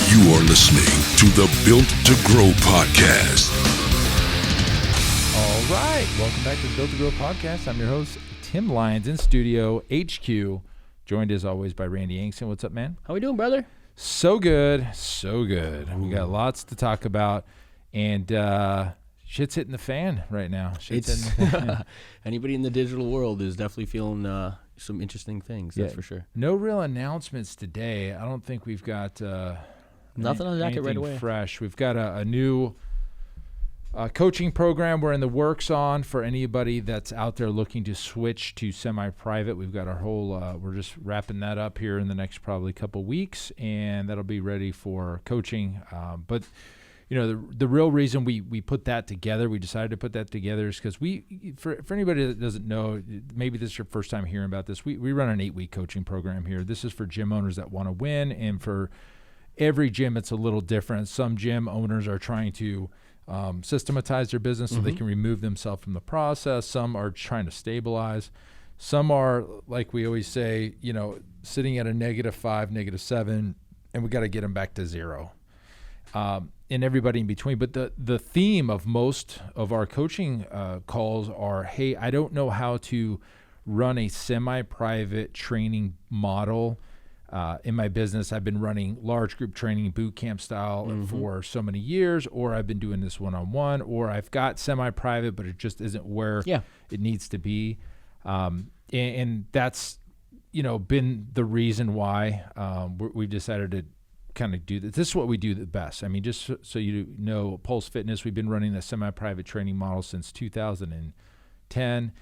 You are listening to the Built to Grow podcast. All right. Welcome back to the Built to Grow podcast. I'm your host, Tim Lyons, in studio HQ, joined as always by Randy Angson. What's up, man? How we doing, brother? So good. So good. We got lots to talk about, and shit's hitting the fan right now. Anybody in the digital world is definitely feeling some interesting things, that's for sure. No real announcements today. I don't think we've got nothing on the docket right away. Fresh. We've got a new coaching program we're in the works on for anybody that's out there looking to switch to semi-private. We've got our whole, we're just wrapping that up here in the next probably couple weeks, and that'll be ready for coaching. But you know, the real reason we put that together, we decided to put that together, is because for anybody that doesn't know, maybe this is your first time hearing about this, we run an 8-week coaching program here. This is for gym owners that want to win, and for every gym, it's a little different. Some gym owners are trying to systematize their business so they can remove themselves from the process. Some are trying to stabilize. Some are, like we always say, you know, sitting at a -5, -7, and we got to get them back to 0. And everybody in between. But the theme of most of our coaching calls are, hey, I don't know how to run a semi-private training model in my business. I've been running large group training, boot camp style for so many years, or I've been doing this one-on-one, or I've got semi-private, but it just isn't where it needs to be. And that's, you know, been the reason why we've decided to kind of do this. This is what we do the best. I mean, just so you know, Pulse Fitness, we've been running the semi-private training model since 2010,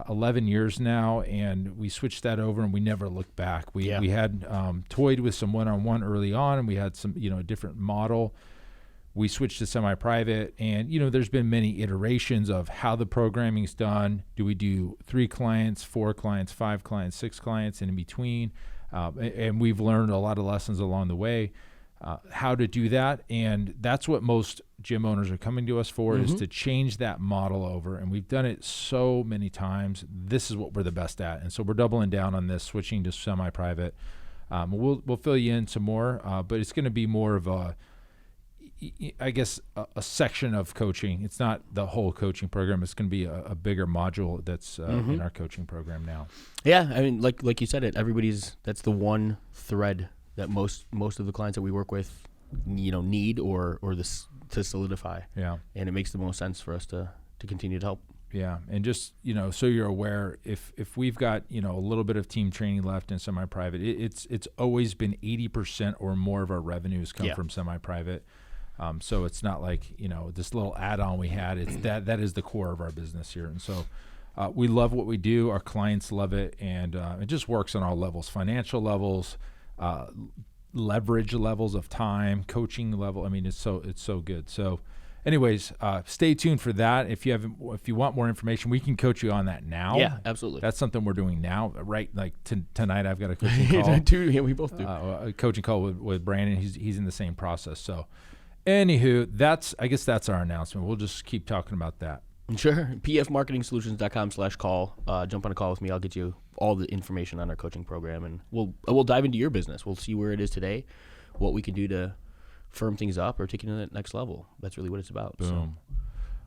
11 years now, and we switched that over and we never looked back. We had toyed with some one-on-one early on, and we had some, you know, different model. We switched to semi-private, and, you know, there's been many iterations of how the programming's done. Do we do 3 clients, 4 clients, 5 clients, 6 clients, and in between? And we've learned a lot of lessons along the way, how to do that. And that's what most gym owners are coming to us for, is to change that model over. And we've done it so many times. This is what we're the best at. And so we're doubling down on this, switching to semi-private. We'll fill you in some more, but it's going to be more of a section of coaching. It's not the whole coaching program. It's going to be a bigger module that's in our coaching program now. Yeah, I mean, like you said, that's the one thread that most of the clients that we work with, you know, need or this to solidify. Yeah, and it makes the most sense for us to continue to help. Yeah, and just, you know, so you're aware, if we've got, you know, a little bit of team training left in semi-private, it's always been 80% or more of our revenues come from semi-private. So it's not like, you know, this little add-on we had. It's that is the core of our business here. And so we love what we do. Our clients love it. And it just works on all levels, financial levels, leverage levels of time, coaching level. I mean, it's so good. So anyways, stay tuned for that. If you want more information, we can coach you on that now. Yeah, absolutely. That's something we're doing now, right? Like tonight I've got a coaching call. Yeah, we both do. A coaching call with Brandon. He's in the same process. So anywho, I guess that's our announcement. We'll just keep talking about that. Sure. pfmarketingsolutions.com/call. Jump on a call with me. I'll get you all the information on our coaching program, and we'll dive into your business. We'll see where it is today, what we can do to firm things up or take it to the next level. That's really what it's about. Boom. So.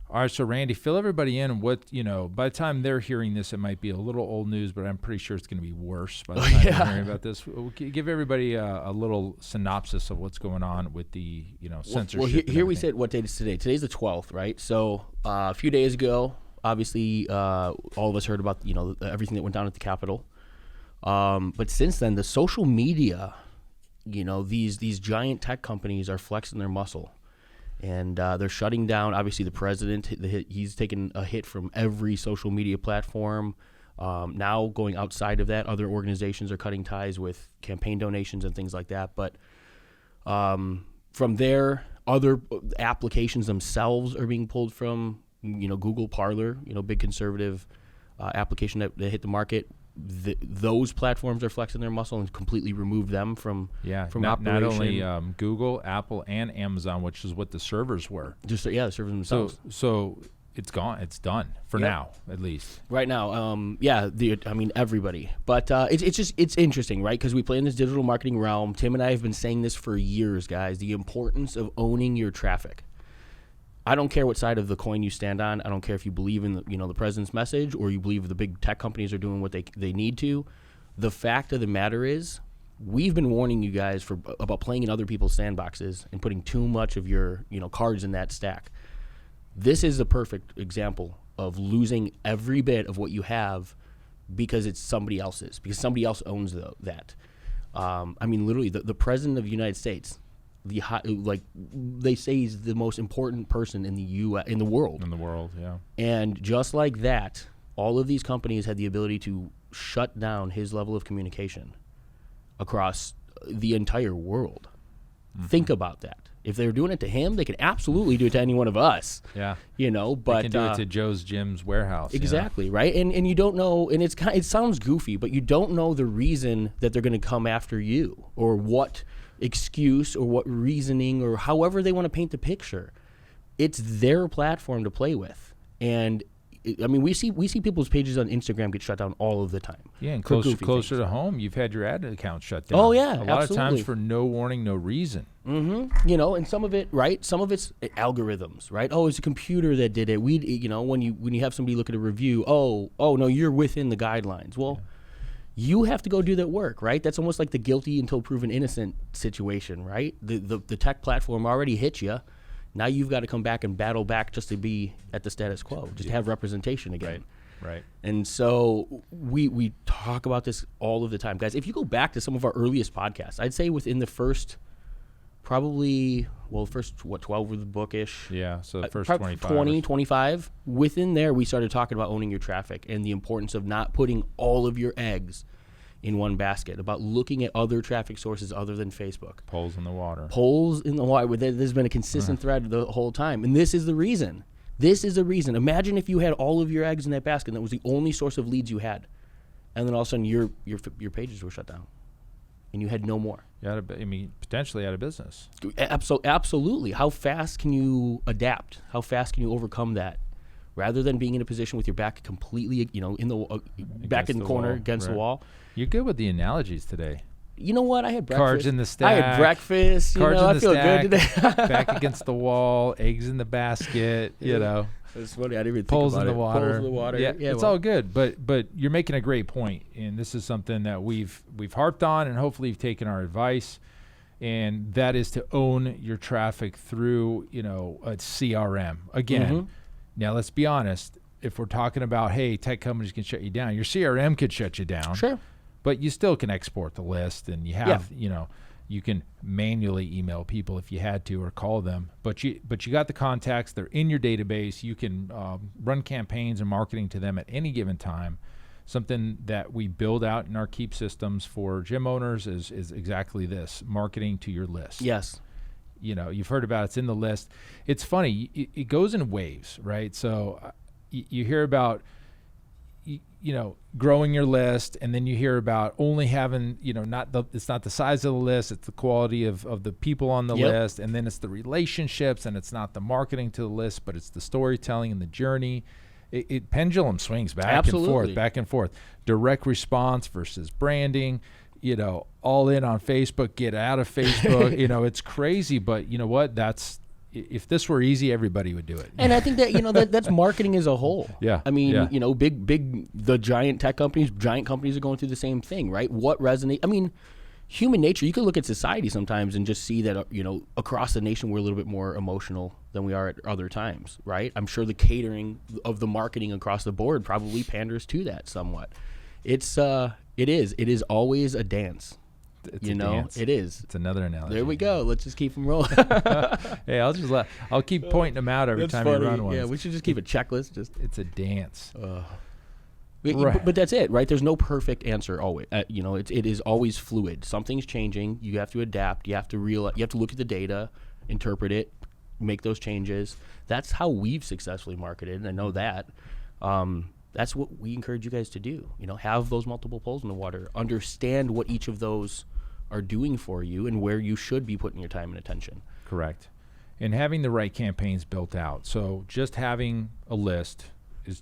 All right, so Randy, fill everybody in. What, you know, by the time they're hearing this, it might be a little old news, but I'm pretty sure it's going to be worse by the time they're hearing about this. We'll give everybody a little synopsis of what's going on with the, you know, censorship. Well, here we said what date is today. Today's the 12th, right? So a few days ago, obviously, all of us heard about, you know, everything that went down at the Capitol. But since then, the social media, you know, these giant tech companies are flexing their muscle. And they're shutting down, obviously, the president. He's taken a hit from every social media platform. Now going outside of that, other organizations are cutting ties with campaign donations and things like that. But from there, other applications themselves are being pulled from, you know, Google Parler, you know, big conservative application that hit the market. Those platforms are flexing their muscle and completely removed them from operation. Not only Google, Apple, and Amazon, which is what the servers were. The servers themselves. So it's gone. It's done for now, at least. Right now, everybody. But it's interesting, right? Because we play in this digital marketing realm. Tim and I have been saying this for years, guys. The importance of owning your traffic. I don't care what side of the coin you stand on. I don't care if you believe in the president's message or you believe the big tech companies are doing what they need to. The fact of the matter is, we've been warning you guys about playing in other people's sandboxes and putting too much of your cards in that stack. This is the perfect example of losing every bit of what you have because it's somebody else's, because somebody else owns that. Literally, the president of the United States, they say he's the most important person in the world. In the world, yeah. And just like that, all of these companies had the ability to shut down his level of communication across the entire world. Mm-hmm. Think about that. If they were doing it to him, they could absolutely do it to any one of us. Yeah. But they can do it to Joe's Jim's warehouse. Exactly, right? And you don't know, and it sounds goofy, but you don't know the reason that they're going to come after you, or what excuse or what reasoning or however they want to paint the picture. It's their platform to play with. And we see people's pages on Instagram get shut down all of the time. Yeah, and closer to home, you've had your ad account shut down. Oh yeah, a lot of times for no warning, no reason. Mm-hmm. And some of it, right? Some of it's algorithms, right? Oh, it's a computer that did it. When you have somebody look at a review, oh no, you're within the guidelines. Well, you have to go do that work, right? That's almost like the guilty until proven innocent situation, right? The tech platform already hit you. Now you've got to come back and battle back just to be at the status quo, just to have representation again. Right. And so we talk about this all of the time. Guys, if you go back to some of our earliest podcasts, I'd say within the first 12 with the bookish. Yeah, so the first 25. Within there, we started talking about owning your traffic and the importance of not putting all of your eggs in one basket, about looking at other traffic sources other than Facebook. Poles in the water. There's been a consistent thread the whole time. And this is the reason. Imagine if you had all of your eggs in that basket and that was the only source of leads you had. And then all of a sudden your pages were shut down. And you had no more. Potentially out of business. Absolutely. How fast can you adapt? How fast can you overcome that? Rather than being in a position with your back completely, in the back in the corner against the wall. You're good with the analogies today. You know what? I had breakfast. Cards in the stack. I had breakfast. I feel good today. Back against the wall, eggs in the basket. It's funny. I didn't even think poles about in the water. Poles in the water. Yeah, it's all good. But you're making a great point, and this is something that we've harped on, and hopefully you've taken our advice. And that is to own your traffic through a CRM. Again, Now let's be honest. If we're talking about, hey, tech companies can shut you down, your CRM could shut you down. Sure. But you still can export the list, and you have, you can manually email people if you had to, or call them. But you got the contacts; they're in your database. You can run campaigns and marketing to them at any given time. Something that we build out in our Keep systems for gym owners is exactly this: marketing to your list. Yes. You've heard about it's in the list. It's funny; it goes in waves, right? So you hear about growing your list, and then you hear about only having, it's not the size of the list, it's the quality of the people on the list, and then it's the relationships, and it's not the marketing to the list, but it's the storytelling and the journey. It pendulum swings back and forth. Direct response versus branding, all in on Facebook, get out of Facebook. It's crazy, but you know what? If this were easy, everybody would do it. And I think that that's marketing as a whole. Yeah. The giant tech companies, giant companies are going through the same thing, right? What resonates? Human nature, you can look at society sometimes and just see that, across the nation, we're a little bit more emotional than we are at other times, right? I'm sure the catering of the marketing across the board probably panders to that somewhat. It is always a dance. It's a dance. It is. It's another analogy. There we go. Let's just keep them rolling. Hey, I'll keep pointing them out every time you run one. Yeah, we should just keep a checklist. It's a dance. Right. But that's it, right? There's no perfect answer always. It is always fluid. Something's changing. You have to adapt. You have to look at the data, interpret it, make those changes. That's how we've successfully marketed, and I know that. That's what we encourage you guys to do. Have those multiple poles in the water. Understand what each of those are doing for you and where you should be putting your time and attention. Correct. and having the right campaigns built out. So just having a list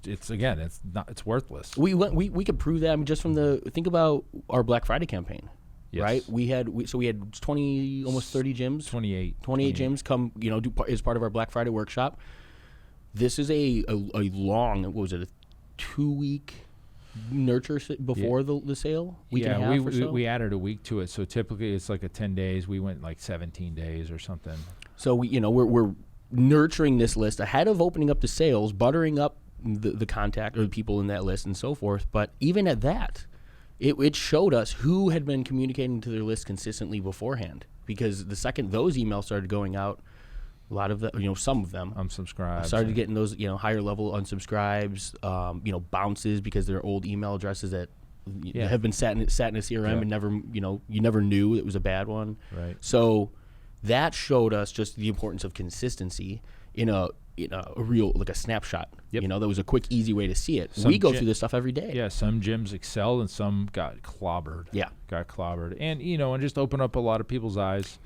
it's worthless. We could prove that. I mean, just from think about our Black Friday campaign, Yes. right? We had 20, almost 30 gyms, 28 gyms come, do as part of our Black Friday workshop. This is a long, what was it, a 2-week nurture before the sale? Week and a half or so? We added a week to it. So typically it's like a 10 days. We went like 17 days or something. So we're nurturing this list ahead of opening up the sales, buttering up the contact or the people in that list and so forth. But even at that, it showed us who had been communicating to their list consistently beforehand. Because the second those emails started going out, a lot of some of them unsubscribes. Started getting those, higher level unsubscribes, bounces because they're old email addresses that have been sat in a CRM and never, you never knew it was a bad one. Right. So that showed us just the importance of consistency in a real, like a snapshot. Yep. That was a quick, easy way to see it. We go through this stuff every day. Yeah, some gyms excelled and some got clobbered. Yeah. Got clobbered. And, and just open up a lot of people's eyes.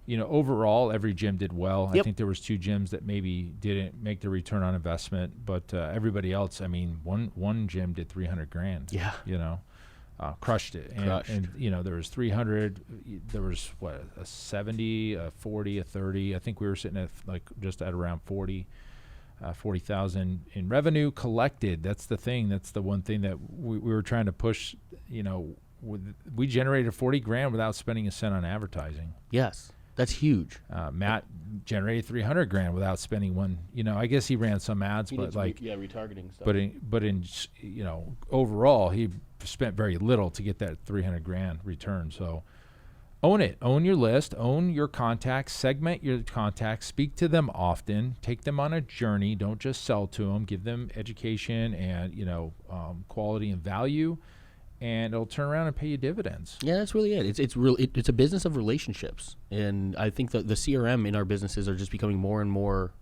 Overall, every gym did well. Yep. I think there was 2 gyms that maybe didn't make the return on investment, but everybody else, I mean, one gym did $300,000. Yeah. Crushed it. And there was 300, there was a 70, a 40, a 30. I think we were sitting at just at around 40,000 in revenue collected. That's the thing. That's the one thing that we were trying to push. We generated $40,000 without spending a cent on advertising. Yes. That's huge. Matt generated $300,000 without spending one. I guess he ran some ads, but retargeting stuff. But in overall, he spent very little to get that $300,000 return. So own it. Own your list. Own your contacts. Segment your contacts. Speak to them often. Take them on a journey. Don't just sell to them. Give them education and quality and value. And it'll turn around and pay you dividends. Yeah, that's really it. It's a business of relationships, and I think that the CRM in our businesses are just becoming more and more,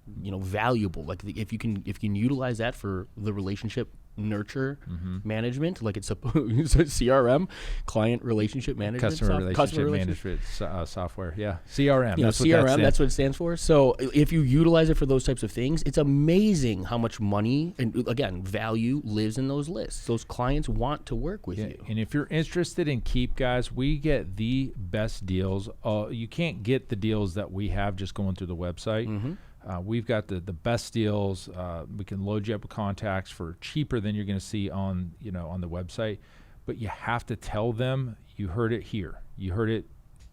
valuable. Like if you can utilize that for the relationship nurture management, like it's a CRM, client relationship management, customer relationship management software. Yeah, CRM. CRM. That's what it stands for. So if you utilize it for those types of things, it's amazing how much money and again value lives in those lists. Those clients want to work with you. And if you're interested in Keep, guys, we get the best deals. You can't get the deals that we have just going through the website. We've got the best deals. We can load you up with contacts for cheaper than you're going to see on the website. But you have to tell them you heard it here. You heard it.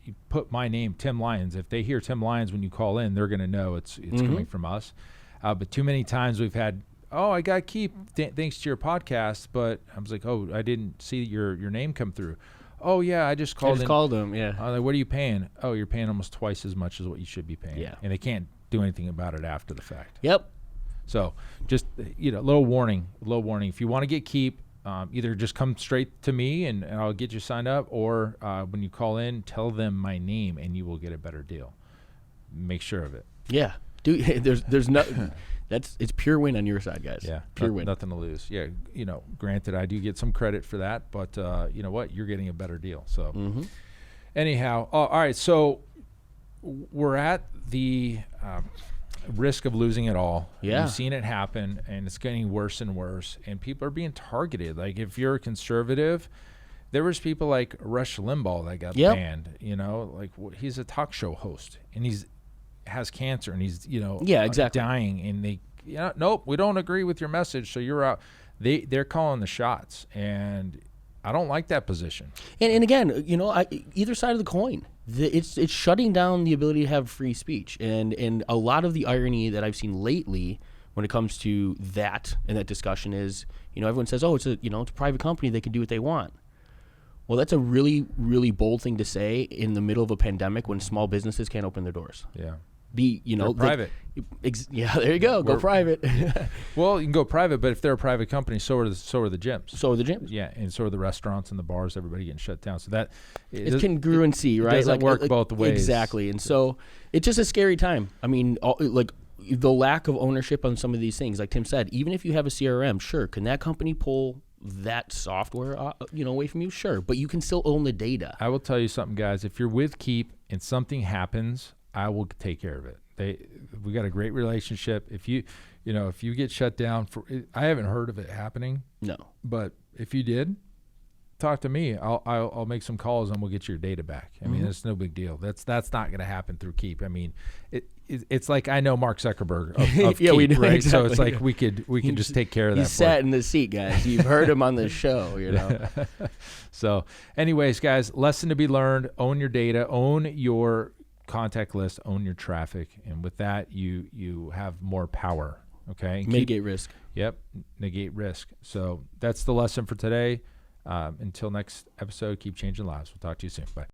You put my name, Tim Lyons. If they hear Tim Lyons when you call in, they're going to know it's coming from us. But too many times we've had, I got Keep thanks to your podcast. But I was like, I didn't see your name come through. Oh, yeah, I just called them, yeah. Like, what are you paying? Oh, you're paying almost twice as much as what you should be paying. Yeah. And they can't do anything about it after the fact. Yep. So just, little warning. If you want to get Keep, either just come straight to me and I'll get you signed up, or when you call in, tell them my name and you will get a better deal. Make sure of it. Yeah. Dude, there's no, it's pure win on your side, guys. Yeah. Pure win. Nothing to lose. Yeah. Granted, I do get some credit for that, but you know what? You're getting a better deal. So anyhow, all right. So we're at the risk of losing it all. Yeah. You've seen it happen, and it's getting worse and worse, and people are being targeted. Like, if you're a conservative, there was people like Rush Limbaugh that got banned. Like he's a talk show host, and he's has cancer, and he's dying, and they nope, we don't agree with your message, so you're out. They're calling the shots, and I don't like that position. And again, either side of the coin, it's shutting down the ability to have free speech. And a lot of the irony that I've seen lately when it comes to that and that discussion is, everyone says, it's a private company, they can do what they want. Well, that's a really, really bold thing to say in the middle of a pandemic when small businesses can't open their doors. Yeah. They're private. There you go. Go private. Well, you can go private, but if they're a private company, so are the gyms. So are the gyms. Yeah, and so are the restaurants and the bars. Everybody getting shut down. So that it's congruency, right? It doesn't work both ways. Exactly. And so it's just a scary time. I mean, the lack of ownership on some of these things, like Tim said, even if you have a CRM, sure, can that company pull that software away from you? Sure, but you can still own the data. I will tell you something, guys. If you're with Keep and something happens, I will take care of it. We got a great relationship. If you get shut down I haven't heard of it happening. No. But if you did, talk to me. I'll make some calls and we'll get your data back. I mean, it's no big deal. That's not going to happen through Keep. I mean, it's like I know Mark Zuckerberg of yeah, Keep, we do, right? exactly. So it's like we can just take care of that. He sat in the seat, guys. You've heard him on the show, you know. So, anyways, guys, lesson to be learned: own your data, own your contact list, own your traffic, and with that, you have more power. Okay, Mitigate risk. Yep, negate risk. So that's the lesson for today. Until next episode, keep changing lives. We'll talk to you soon. Bye.